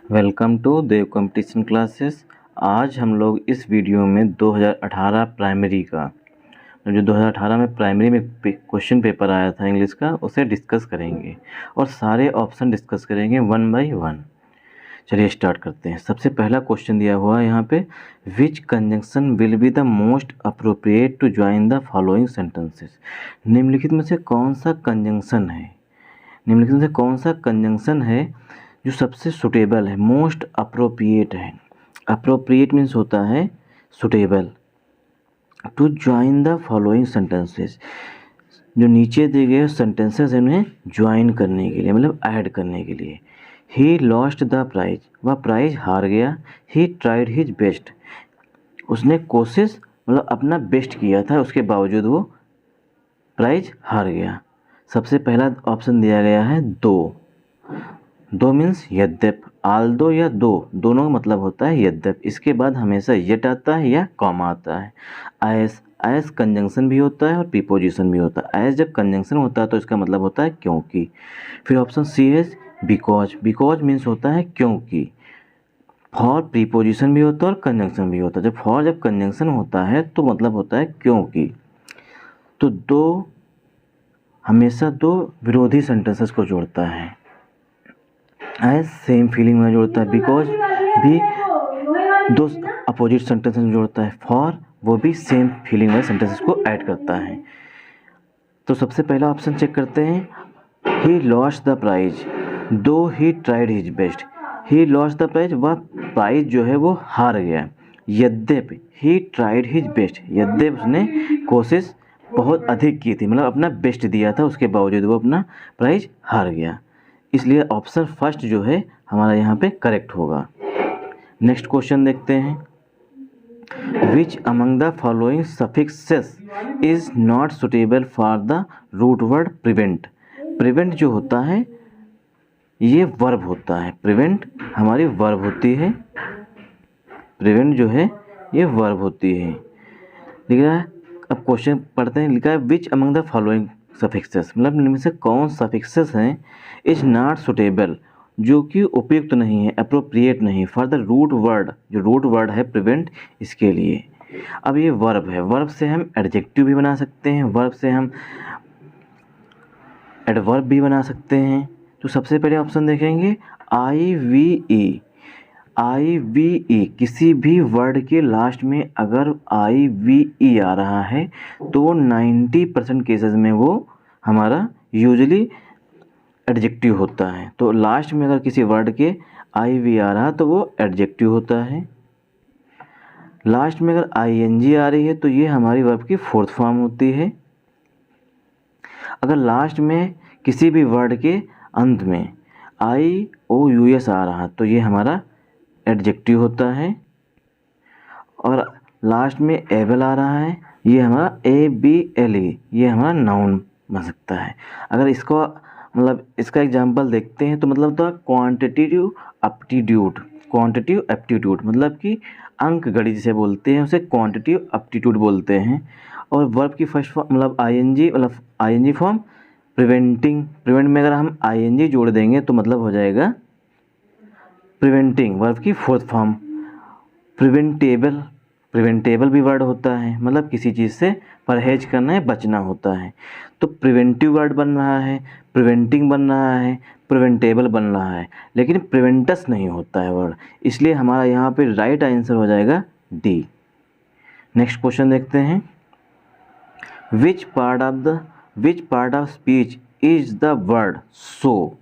Welcome to Dev competition classes. आज हम लोग इस वीडियो में 2018 प्राइमरी का जो 2018 में प्राइमरी में क्वेश्चन पेपर आया था इंग्लिश का उसे डिस्कस करेंगे और सारे ऑप्शन डिस्कस करेंगे वन बाय वन। चलिए स्टार्ट करते हैं। सबसे पहला क्वेश्चन दिया हुआ है यहाँ पे, which conjunction will be the most appropriate to join the following sentences. निम्नलिखित में से कौन सा कंजंक्शन है जो सबसे सुटेबल है, मोस्ट अप्रोप्रिएट है। अप्रोप्रिएट मीन्स होता है suitable. To join the following sentences, जो नीचे दिए गए सेंटेंसेस हैं उन्हें ज्वाइन करने के लिए, मतलब ऐड करने के लिए। ही लॉस्ट द प्राइज, वह प्राइज हार गया। ही ट्राइड हिज बेस्ट, उसने कोशिश मतलब अपना बेस्ट किया था, उसके बावजूद वो प्राइज हार गया। सबसे पहला ऑप्शन दिया गया है दो मीन्स यद्यप, आल्दो या दोनों का मतलब होता है यद्यप। इसके बाद हमेशा यट आता है या कॉमा आता है। एस कंजंक्शन भी होता है और प्रीपोजिशन भी होता है। एस जब कंजंक्शन होता है तो इसका मतलब होता है क्योंकि। फिर ऑप्शन सी है बिकॉज मीन्स होता है क्योंकि। फॉर प्रीपोजिशन भी होता है और कंजंक्शन भी होता है। जब कंजंक्शन होता है तो मतलब होता है क्योंकि। तो हमेशा दो विरोधी सेंटेंसेस को जोड़ता है। एज सेम फीलिंग में जोड़ता है। बिकॉज भी दो अपोजिट सेंटेंसेस में जोड़ता है। फॉर वो भी सेम फीलिंग वाले सेंटेंसेस को ऐड करता है। तो सबसे पहला ऑप्शन चेक करते हैं, ही lost the prize though he tried his best. He lost the prize, वह प्राइज जो है वो हार गया। यद्यपि ही ट्राइड हिज बेस्ट, यद्यपि उसने कोशिश बहुत अधिक की थी, मतलब अपना बेस्ट दिया था, उसके बावजूद वो अपना प्राइज हार गया। इसलिए ऑप्शन फर्स्ट जो है हमारा यहाँ पे करेक्ट होगा। नेक्स्ट क्वेश्चन देखते हैं, which among the following suffixes is not suitable for the root word prevent. Prevent जो होता है ये वर्ब होता है। प्रिवेंट हमारी वर्ब होती है। प्रिवेंट जो है ये वर्ब होती है। लिख रहा है, अब क्वेश्चन पढ़ते हैं। लिखा है विच अमंग द फॉलोइंग सफिक्सेस, मतलब इनमें से कौन सफिक्सेस हैं इज नॉट सुटेबल, जो कि उपयुक्त नहीं है, अप्रोप्रिएट नहीं, फॉर द रूट वर्ड, जो रूट वर्ड है प्रिवेंट, इसके लिए। अब ये वर्ब है, वर्ब से हम एडजेक्टिव भी बना सकते हैं, वर्ब से हम एडवर्ब भी बना सकते हैं। तो सबसे पहले ऑप्शन देखेंगे आई वी ई। किसी भी वर्ड के लास्ट में अगर IVE आ रहा है तो वो 90% केसेस में वो हमारा यूजली एडजेक्टिव होता है। तो लास्ट में अगर किसी वर्ड के IVE आ रहा तो वो एडजेक्टिव होता है। लास्ट में अगर ING आ रही है तो ये हमारी वर्ब की फोर्थ फॉर्म होती है। अगर लास्ट में किसी भी वर्ड के अंत में IOUS आ रहा तो ये हमारा एडजेक्टिव होता है। और लास्ट में एबल आ रहा है, ये हमारा ABLE, ये हमारा नाउन बन सकता है। अगर इसको मतलब इसका एग्जांपल देखते हैं तो मतलब तो क्वांटिटेटिव एप्टीट्यूड, मतलब कि अंक गणित जिसे बोलते हैं उसे क्वांटिटेटिव एप्टीट्यूड बोलते हैं। और वर्ब की फर्स्ट फॉर्म मतलब ING फॉर्म प्रिवेंट में अगर हम ING जोड़ देंगे तो मतलब हो जाएगा प्रिवेंटिंग, वर्ब की फोर्थ फॉर्म। प्रिवेंटेबल भी वर्ड होता है, मतलब किसी चीज़ से परहेज करना है, बचना होता है। तो प्रिवेंटिव वर्ड बन रहा है, प्रिवेंटिंग बन रहा है, प्रिवेंटेबल बन रहा है, लेकिन प्रिवेंटस नहीं होता है वर्ड, इसलिए हमारा यहाँ पे राइट आंसर हो जाएगा D। नेक्स्ट क्वेश्चन देखते हैं, which part of speech is the word so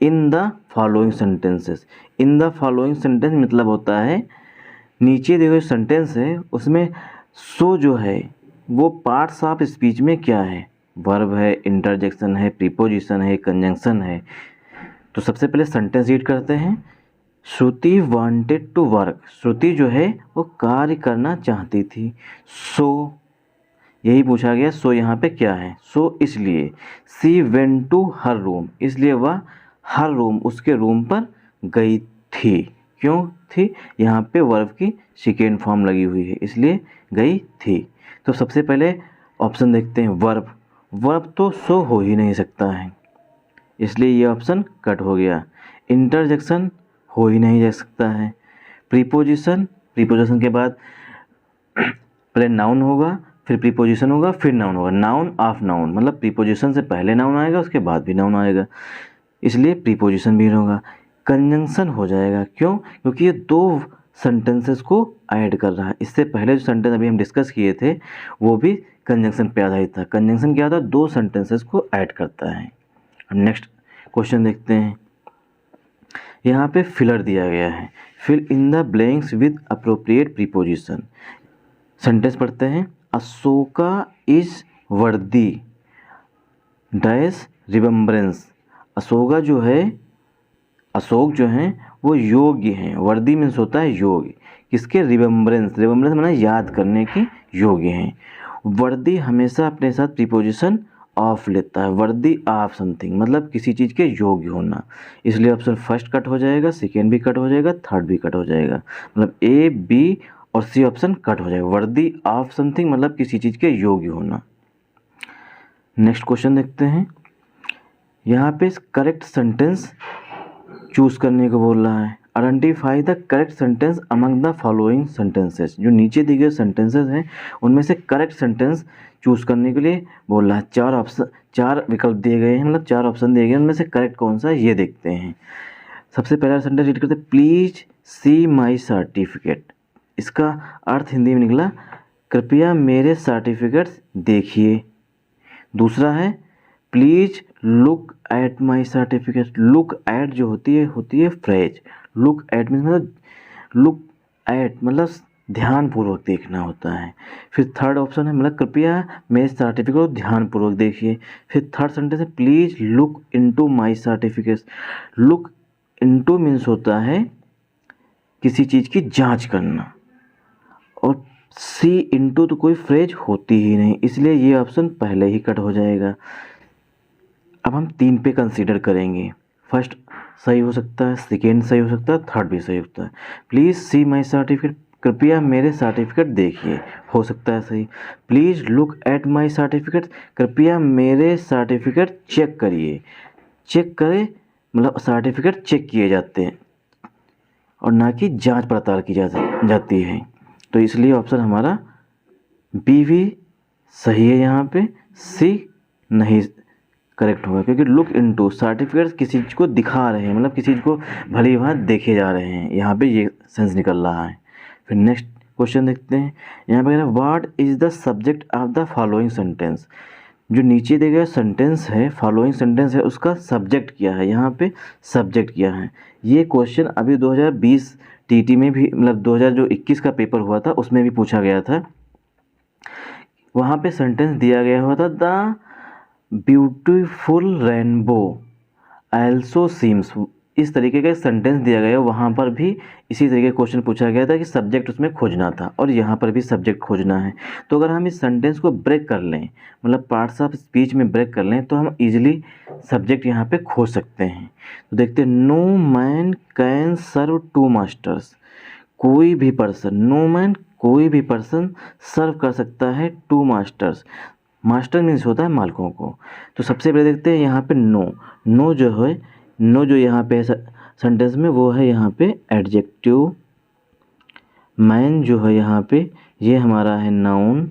in the following sentences. In the following sentence मतलब होता है नीचे दिए हुए सेंटेंस है उसमें सो जो है वो पार्ट्स ऑफ स्पीच में क्या है, वर्ब है, इंटरजेक्शन है, प्रीपोजिशन है, कंजंक्शन है। तो सबसे पहले सेंटेंस रीड करते हैं। श्रुति वांटेड टू वर्क, श्रुति जो है वो कार्य करना चाहती थी। सो यही पूछा गया, सो यहाँ पे क्या है, सो इसलिए। She went to her room, इसलिए वह हर रूम, उसके रूम पर गई थी। क्यों थी, यहाँ पे वर्ब की सेकेंड फॉर्म लगी हुई है इसलिए गई थी। तो सबसे पहले ऑप्शन देखते हैं वर्ब तो सो हो ही नहीं सकता है, इसलिए ये ऑप्शन कट हो गया। इंटरजेक्शन हो ही नहीं जा सकता है। प्रीपोजिशन, प्रीपोजिशन के बाद पहले नाउन होगा, फिर प्रीपोजिशन होगा, फिर नाउन होगा। नाउन ऑफ नाउन मतलब प्रीपोजिशन से पहले नाउन आएगा, उसके बाद भी नाउन आएगा, इसलिए प्रीपोजिशन भी होगा। कंजंक्शन हो जाएगा, क्यों? क्योंकि ये दो सेंटेंसेस को ऐड कर रहा है। इससे पहले जो सेंटेंस अभी हम डिस्कस किए थे वो भी कंजंक्शन पे आधारित था। कंजंक्शन क्या था? दो सेंटेंसेस को ऐड करता है। नेक्स्ट क्वेश्चन देखते हैं। यहाँ पे फिलर दिया गया है, fill in the blanks with appropriate preposition. Sentence पढ़ते हैं। Ashoka is worthy dash remembrance. Ashoka जो है, अशोक जो हैं वो योग्य हैं। वर्दी मीन्स होता है योग्य, किसके? रिमेम्बरेंस। रिमेम्बरेंस माना याद करने के योग्य हैं। वर्दी हमेशा अपने साथ प्रीपोजिशन ऑफ लेता है। वर्दी ऑफ समथिंग मतलब किसी चीज़ के योग्य होना, इसलिए ऑप्शन फर्स्ट कट हो जाएगा, सेकेंड भी कट हो जाएगा, थर्ड भी कट हो जाएगा। मतलब ए, बी और सी ऑप्शन कट हो जाएगा। वर्दी ऑफ समथिंग मतलब किसी चीज़ के योग्य होना। नेक्स्ट क्वेश्चन देखते हैं। यहाँ पे करेक्ट सेंटेंस चूज करने को बोल रहा है। Identify the correct sentence among the following sentences. जो नीचे दिए गए सेंटेंसेस हैं उनमें से करेक्ट सेंटेंस चूज करने के लिए बोल रहा है। चार विकल्प दिए गए हैं, मतलब चार ऑप्शन दिए गए हैं, उनमें से करेक्ट कौन सा है ये देखते हैं। सबसे पहला सेंटेंस रीड करते हैं। Please see my certificate. इसका अर्थ हिंदी में निकला कृपया मेरे सर्टिफिकेट्स देखिए। दूसरा है please look at my certificate. Look at जो होती है फ्रेज। लुक एट मीन्स मतलब लुक एट मतलब ध्यानपूर्वक देखना होता है। फिर थर्ड ऑप्शन है मतलब कृपया मेरे सर्टिफिकेट को ध्यानपूर्वक देखिए। फिर थर्ड सेंटेंस है please look into my certificates. Look into means होता है किसी चीज़ की जांच करना, और सी इनटू तो कोई फ्रेज होती ही नहीं, इसलिए ये ऑप्शन पहले ही कट हो जाएगा। अब हम तीन पे कंसीडर करेंगे। फर्स्ट सही हो सकता है, सेकेंड सही हो सकता है, थर्ड भी सही हो सकता है। प्लीज़ सी माई सर्टिफिकेट, कृपया मेरे सर्टिफिकेट देखिए, हो सकता है सही। Please look at my certificate, कृपया मेरे सर्टिफिकेट चेक करिए। चेक करें मतलब सर्टिफिकेट चेक किए जाते हैं और ना कि जांच पड़ताल की जाती है, तो इसलिए ऑप्शन हमारा बी भी सही है। यहाँ पे सी नहीं करेक्ट होगा, क्योंकि लुक इनटू सर्टिफिकेट किसी चीज़ को दिखा रहे हैं, मतलब किसी चीज़ को भली भांति देखे जा रहे हैं, यहाँ पे ये सेंस निकल रहा है। फिर नेक्स्ट क्वेश्चन देखते हैं। यहाँ पे what is the subject of the following sentence. जो नीचे दिए गए सेंटेंस है, फॉलोइंग सेंटेंस है, उसका सब्जेक्ट क्या है। यहाँ पे सब्जेक्ट क्या है, ये क्वेश्चन अभी 2020 टीटी में भी मतलब 2021 का पेपर हुआ था उसमें भी पूछा गया था। वहाँ पे सेंटेंस दिया गया हुआ था the beautiful rainbow also seems. इस तरीके का सेंटेंस दिया गया, वहाँ पर भी इसी तरीके का क्वेश्चन पूछा गया था कि सब्जेक्ट उसमें खोजना था, और यहाँ पर भी सब्जेक्ट खोजना है। तो अगर हम इस सेंटेंस को ब्रेक कर लें, मतलब पार्ट्स ऑफ स्पीच में ब्रेक कर लें, तो हम इजीली सब्जेक्ट यहाँ पे खोज सकते हैं। तो देखते हैं। No man can serve two masters. कोई भी पर्सन, नो मैन कोई भी पर्सन सर्व कर सकता है टू मास्टर्स। मास्टर मीन्स होता है मालिकों को। तो सबसे पहले देखते हैं यहाँ पे नो। नो जो है, नो जो यहाँ पे सेंटेंस में वो है यहाँ पे एडजेक्टिव। मैन जो है यहाँ पे ये हमारा है नाउन।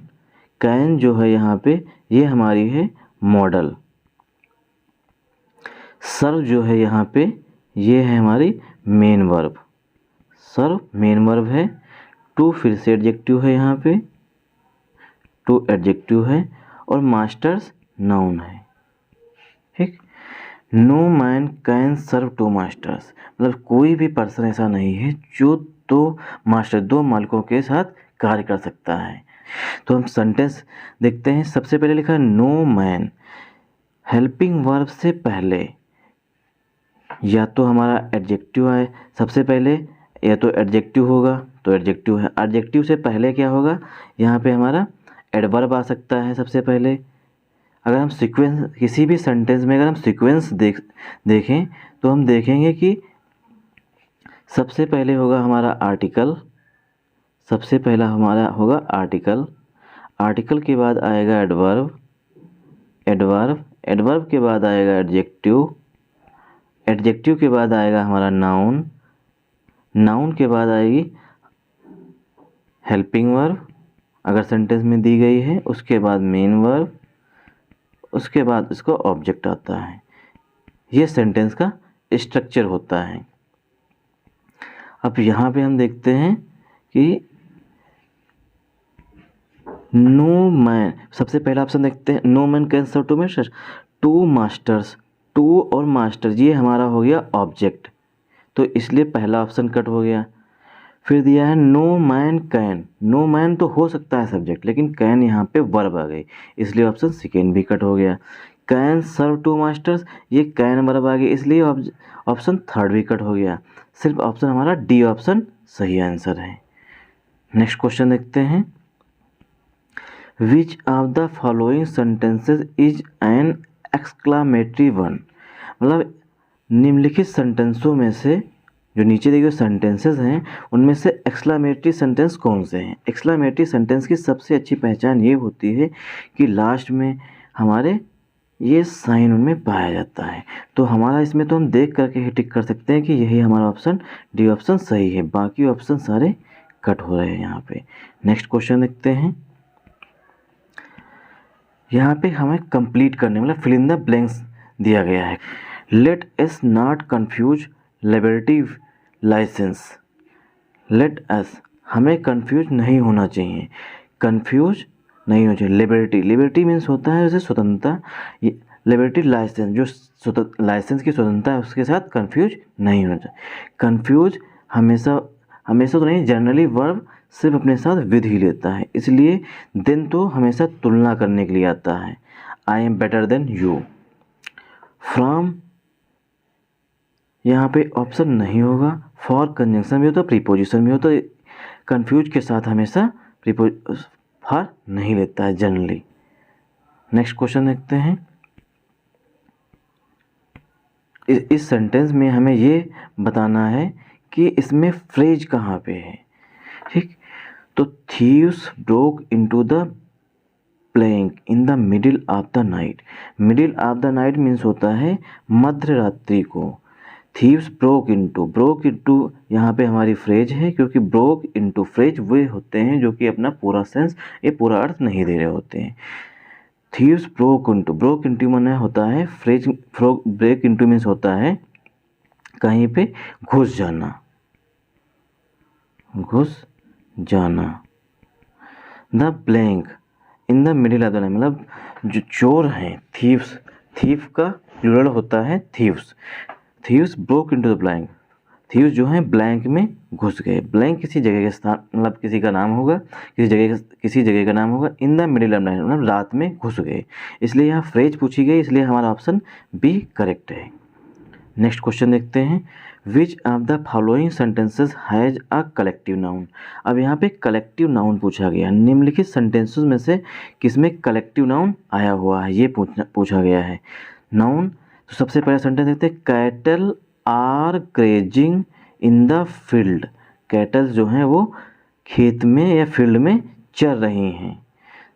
कैन जो है यहाँ पे ये हमारी है मॉडल। सर्व जो है यहाँ पे ये है हमारी मेन वर्ब। सर्व मेन वर्ब है। टू फिर से एडजेक्टिव है यहाँ पे, टू एडजेक्टिव है, और मास्टर्स नाउन है। ठीक। No man can serve two masters मतलब कोई भी पर्सन ऐसा नहीं है जो दो मालिकों के साथ कार्य कर सकता है। तो हम सेंटेंस देखते हैं। सबसे पहले लिखा है नो मैन। हेल्पिंग वर्ब से पहले या तो हमारा एडजेक्टिव है सबसे पहले, या तो एडजेक्टिव होगा तो एडजेक्टिव है। एडजेक्टिव से पहले क्या होगा, यहाँ पे हमारा एडवर्ब आ सकता है सबसे पहले। अगर हम सीक्वेंस किसी भी सेंटेंस में अगर हम सीक्वेंस देखें तो हम देखेंगे कि सबसे पहले होगा हमारा आर्टिकल। सबसे पहला हमारा होगा आर्टिकल। आर्टिकल के बाद आएगा एडवर्ब। एडवर्ब के बाद आएगा एडजेक्टिव। एडजेक्टिव के बाद आएगा हमारा नाउन। नाउन के बाद आएगी हेल्पिंग वर्ब अगर सेंटेंस में दी गई है, उसके बाद मेन वर्ब, उसके बाद इसको ऑब्जेक्ट आता है। ये सेंटेंस का स्ट्रक्चर होता है। अब यहाँ पे हम देखते हैं कि नो मैन, सबसे पहला ऑप्शन देखते हैं, no man can serve two masters, two masters, two और मास्टर ये हमारा हो गया ऑब्जेक्ट, तो इसलिए पहला ऑप्शन कट हो गया। फिर दिया है no man can, no man तो हो सकता है सब्जेक्ट, लेकिन कैन यहाँ पे वर्ब आ गई, इसलिए ऑप्शन सेकेंड भी कट हो गया। कैन सर्व टू मास्टर्स, ये कैन वर्ब आ गई, इसलिए ऑप्शन थर्ड भी कट हो गया। सिर्फ ऑप्शन हमारा डी ऑप्शन सही आंसर है। नेक्स्ट क्वेश्चन देखते हैं, which of the following sentences is an exclamatory one, मतलब निम्नलिखित सेंटेंसों में से जो नीचे दिए गए सेंटेंसेस हैं उनमें से एक्सक्लामेटरी सेंटेंस कौन से हैं। एक्सक्लामेटरी सेंटेंस की सबसे अच्छी पहचान ये होती है कि लास्ट में हमारे ये साइन उनमें पाया जाता है, तो हमारा इसमें तो हम देख करके ही टिक कर सकते हैं कि यही हमारा ऑप्शन डी ऑप्शन सही है, बाकी ऑप्शन सारे कट हो रहे हैं यहाँ पे। नेक्स्ट क्वेश्चन देखते हैं, यहाँ पे हमें कंप्लीट करने मतलब फिल इन द ब्लैंक्स दिया गया है। Let us not confuse liberty license, let us हमें कंफ्यूज नहीं होना चाहिए, कंफ्यूज नहीं होना चाहिए। लिबर्टी, लिबर्टी मीन्स होता है जैसे स्वतंत्रता, लिबर्टी लाइसेंस जो लाइसेंस की स्वतंत्रता है उसके साथ कंफ्यूज नहीं होना चाहिए। कंफ्यूज हमेशा हमेशा तो नहीं, जनरली वर्ब सिर्फ अपने साथ विद ही लेता है, इसलिए देन तो हमेशा तुलना करने के लिए आता है। I am better than you. From यहाँ पे ऑप्शन नहीं होगा, फॉर कंजंक्शन भी होता है, प्रीपोजिशन भी होता है, कंफ्यूज के साथ हमेशा फॉर नहीं लेता है जनरली। नेक्स्ट क्वेश्चन देखते हैं, इस सेंटेंस में हमें ये बताना है कि इसमें फ्रेज कहाँ पे है, ठीक। तो thieves broke into the playing in the middle of the night, middle of the night means होता है मध्य रात्रि को। थीव्स ब्रोक इनटू यहाँ पे हमारी फ्रेज है, क्योंकि ब्रोक इनटू फ्रेज वे होते हैं जो कि अपना पूरा सेंस ये पूरा अर्थ नहीं दे रहे होते हैं। थीव्स ब्रोक इनटू माने होता है फ्रेज, ब्रेक इनटू मीन्स होता है कहीं पे घुस जाना, घुस जाना। The blank in the middle of the night, मतलब जो चोर हैं, थीव्स, थीव का प्लूरल होता है thieves, thieves broke into the blank, thieves जो हैं ब्लैंक में घुस गए। ब्लैंक किसी जगह के स्थान मतलब किसी का नाम होगा, किसी जगह का नाम होगा। In the middle of night मतलब रात में घुस गए, इसलिए यहाँ फ्रेज पूछी गई, इसलिए हमारा ऑप्शन बी करेक्ट है। नेक्स्ट क्वेश्चन देखते हैं, which of the following sentences has a collective noun. अब यहाँ पे कलेक्टिव नाउन पूछा गया, निम्नलिखित सेंटेंसेस में से किसमें कलेक्टिव नाउन आया हुआ है ये पूछा गया है। नाउन, तो सबसे पहला सेंटेंस देखते हैं, cattle are grazing in the field, cattle जो हैं वो खेत में या फील्ड में चर रही हैं।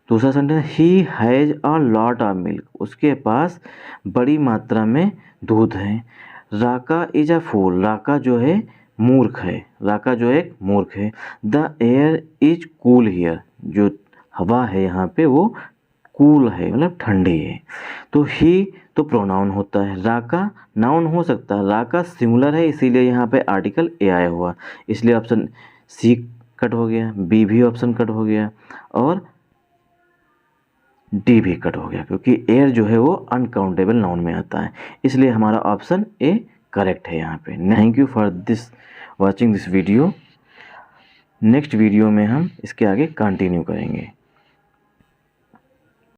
दूसरा sentence, he has a lot of milk, उसके पास बड़ी मात्रा में दूध है। राका इज अ फूल, राका जो है मूर्ख है, राका जो एक मूर्ख है। The air is cool here, जो हवा है यहाँ पे वो कूल है मतलब ठंडी है। तो ही तो प्रोनाउन होता है, राका नाउन हो सकता है, राका सिंगुलर है इसीलिए यहाँ पे आर्टिकल ए आया हुआ, इसलिए ऑप्शन सी कट हो गया, बी भी ऑप्शन कट हो गया और डी भी कट हो गया, क्योंकि एयर जो है वो अनकाउंटेबल नाउन में आता है, इसलिए हमारा ऑप्शन ए करेक्ट है यहाँ पे। Thank you for this watching this video. Next video में हम इसके आगे कंटिन्यू करेंगे।